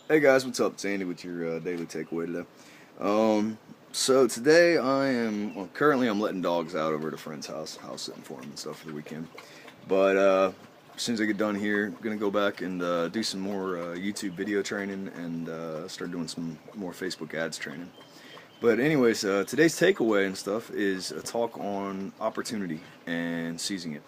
Hey guys, what's up? It's Andy with your daily takeaway today. So today currently I'm letting dogs out over at a friend's house sitting for them and stuff for the weekend. But as soon as I get done here, I'm gonna go back and do some more YouTube video training and start doing some more Facebook ads training. But anyways, today's takeaway and stuff is a talk on opportunity and seizing it.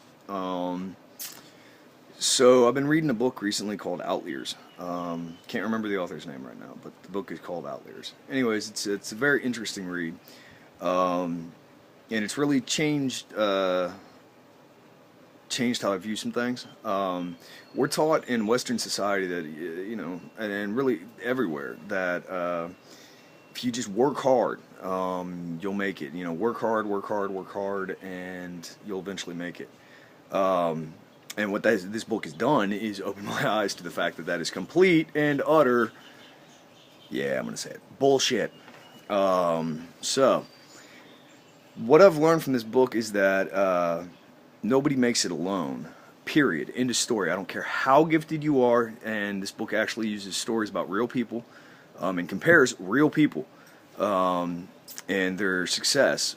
So I've been reading a book recently called Outliers. Can't remember the author's name right now, but the book is called Outliers. Anyways, it's a very interesting read, and it's really changed how I view some things. We're taught in Western society that and really everywhere that if you just work hard, you'll make it. Work hard, work hard, work hard, and you'll eventually make it. And what this book has done is open my eyes to the fact that that is complete and utter, yeah, I'm going to say it, bullshit. So, what I've learned from this book is that nobody makes it alone, period. End of story. I don't care how gifted you are, and this book actually uses stories about real people and compares real people and their success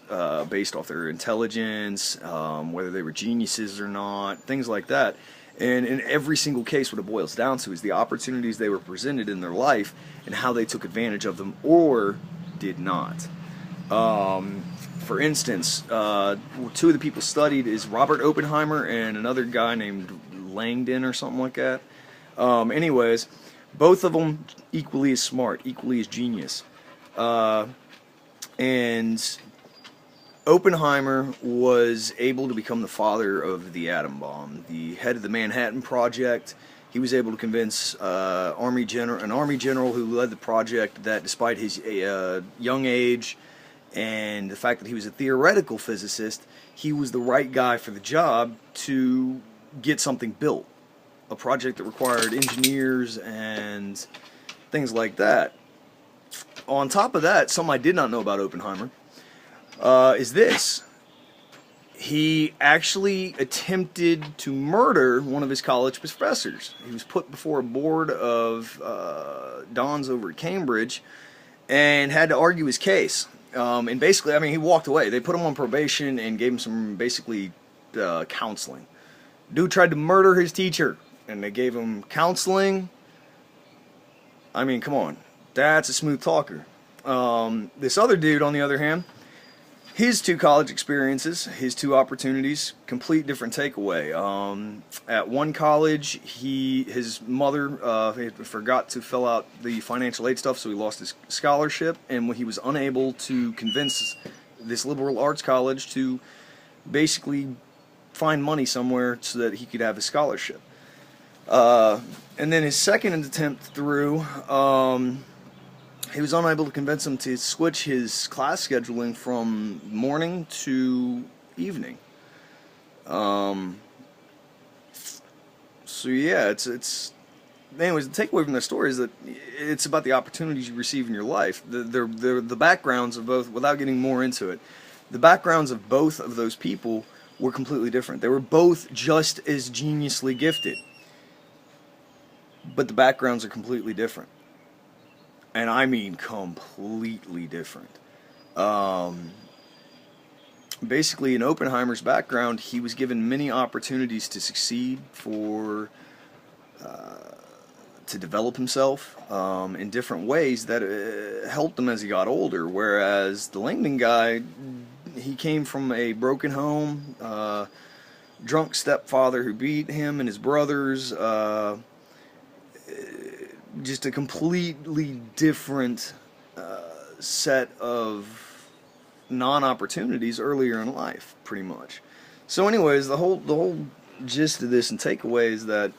based off their intelligence, whether they were geniuses or not, things like that. And in every single case, what it boils down to is the opportunities they were presented in their life and how they took advantage of them or did not. For instance, two of the people studied is Robert Oppenheimer and another guy named Langdon or something like that. Anyways, both of them equally as smart, equally as genius. And Oppenheimer was able to become the father of the atom bomb, the head of the Manhattan Project. He was able to convince an army general who led the project that despite his young age and the fact that he was a theoretical physicist, he was the right guy for the job to get something built, a project that required engineers and things like that. On top of that, something I did not know about Oppenheimer is this. He actually attempted to murder one of his college professors. He was put before a board of dons over at Cambridge and had to argue his case. And basically, I mean, he walked away. They put him on probation and gave him some basically counseling. Dude tried to murder his teacher, and they gave him counseling. I mean, come on. That's a smooth talker. This other dude, on the other hand, his two college experiences, his two opportunities, complete different takeaway. At one college, his mother forgot to fill out the financial aid stuff, so he lost his scholarship, and he was unable to convince this liberal arts college to basically find money somewhere so that he could have his scholarship. And then his second attempt through, he was unable to convince him to switch his class scheduling from morning to evening. So yeah, anyways, the takeaway from that story is that it's about the opportunities you receive in your life. The backgrounds of both, without getting more into it, the backgrounds of both of those people were completely different. They were both just as geniusly gifted, but the backgrounds are completely different. And I mean completely different. Basically, in Oppenheimer's background, he was given many opportunities to succeed, to develop himself in different ways that helped him as he got older. Whereas the Langdon guy, he came from a broken home, drunk stepfather who beat him and his brothers. Just a completely different set of non-opportunities earlier in life, pretty much. So, anyways, the whole gist of this and takeaway is that,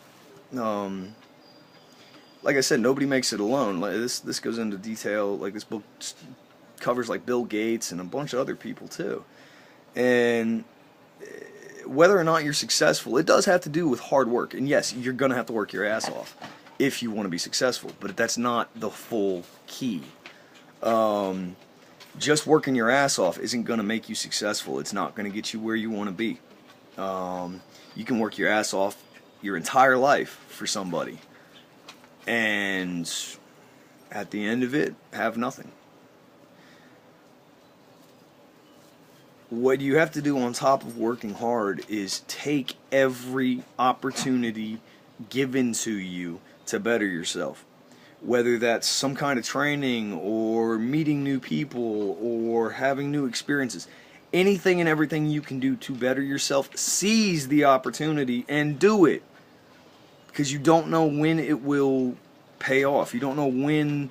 like I said, nobody makes it alone. Like this goes into detail. Like this book covers like Bill Gates and a bunch of other people too, and whether or not you're successful, it does have to do with hard work. And yes, you're gonna have to work your ass off if you want to be successful, but that's not the full key. Just working your ass off isn't going to make you successful. It's not going to get you where you want to be. You can work your ass off your entire life for somebody, and At the end of it, have nothing. What you have to do on top of working hard is take every opportunity given to you to better yourself. Whether that's some kind of training or meeting new people or having new experiences. Anything and everything you can do to better yourself, seize the opportunity and do it. Because you don't know when it will pay off. You don't know when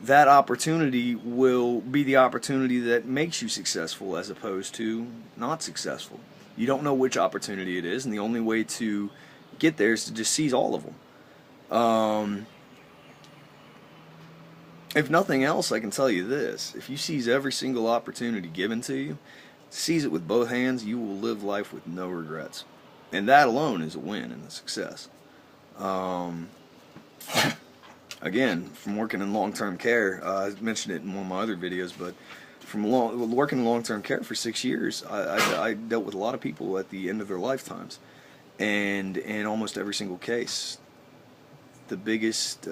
that opportunity will be the opportunity that makes you successful as opposed to not successful. You don't know which opportunity it is, and the only way to get there is to just seize all of them. If nothing else, I can tell you this. If you seize every single opportunity given to you, seize it with both hands, you will live life with no regrets. And that alone is a win and a success. Again, from working in long-term care, I mentioned it in one of my other videos, but from working in long-term care for 6 years, I dealt with a lot of people at the end of their lifetimes. And in almost every single case, the biggest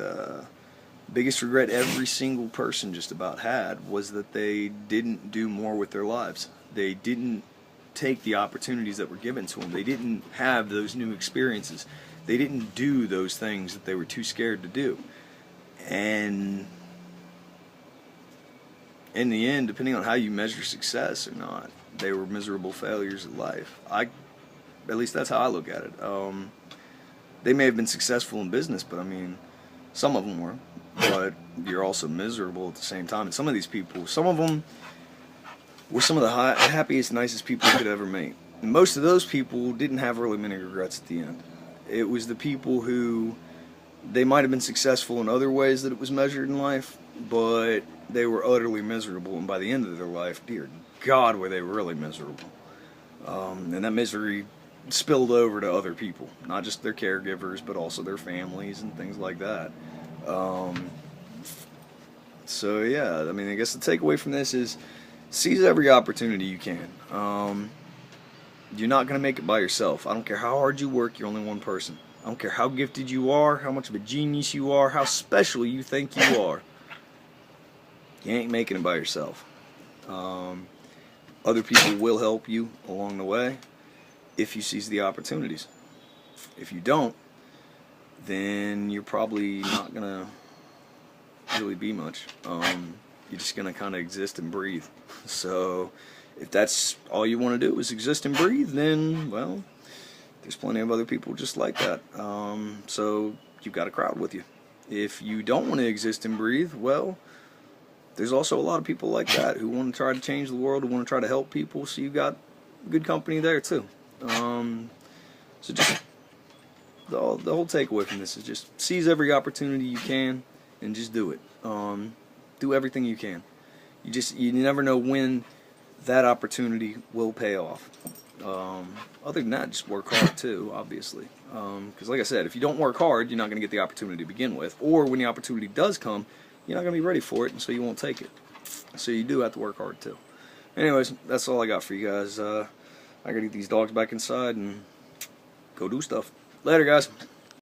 regret every single person just about had was that they didn't do more with their lives. They didn't take the opportunities that were given to them. They didn't have those new experiences. They didn't do those things that they were too scared to do. And in the end, depending on how you measure success or not, they were miserable failures of life. At least that's how I look at it. They may have been successful in business, but I mean, some of them were. But you're also miserable at the same time. And some of these people, some of them were some of the happiest, nicest people you could ever meet. And most of those people didn't have really many regrets at the end. It was the people who, they might have been successful in other ways that it was measured in life, but they were utterly miserable, and by the end of their life, dear God, were they really miserable. And that misery spilled over to other people, not just their caregivers, but also their families and things like that. So yeah, I mean, I guess the takeaway from this is seize every opportunity you can. You're not going to make it by yourself. I don't care how hard you work, you're only one person. I don't care how gifted you are, how much of a genius you are, how special you think you are. You ain't making it by yourself. Other people will help you along the way if you seize the opportunities. If you don't, then you're probably not going to really be much. You're just going to kind of exist and breathe. So if that's all you want to do is exist and breathe, then, well, there's plenty of other people just like that. So you've got a crowd with you. If you don't want to exist and breathe, well, there's also a lot of people like that who want to try to change the world, who want to try to help people, so you've got good company there too. So just the whole takeaway from this is just seize every opportunity you can and just do it. Do everything you can. You never know when that opportunity will pay off. Other than that, just work hard too, obviously. Because like I said, if you don't work hard, you're not going to get the opportunity to begin with. Or when the opportunity does come, you're not going to be ready for it, and so you won't take it. So you do have to work hard too. Anyways, that's all I got for you guys. I got to get these dogs back inside and go do stuff. Later, guys.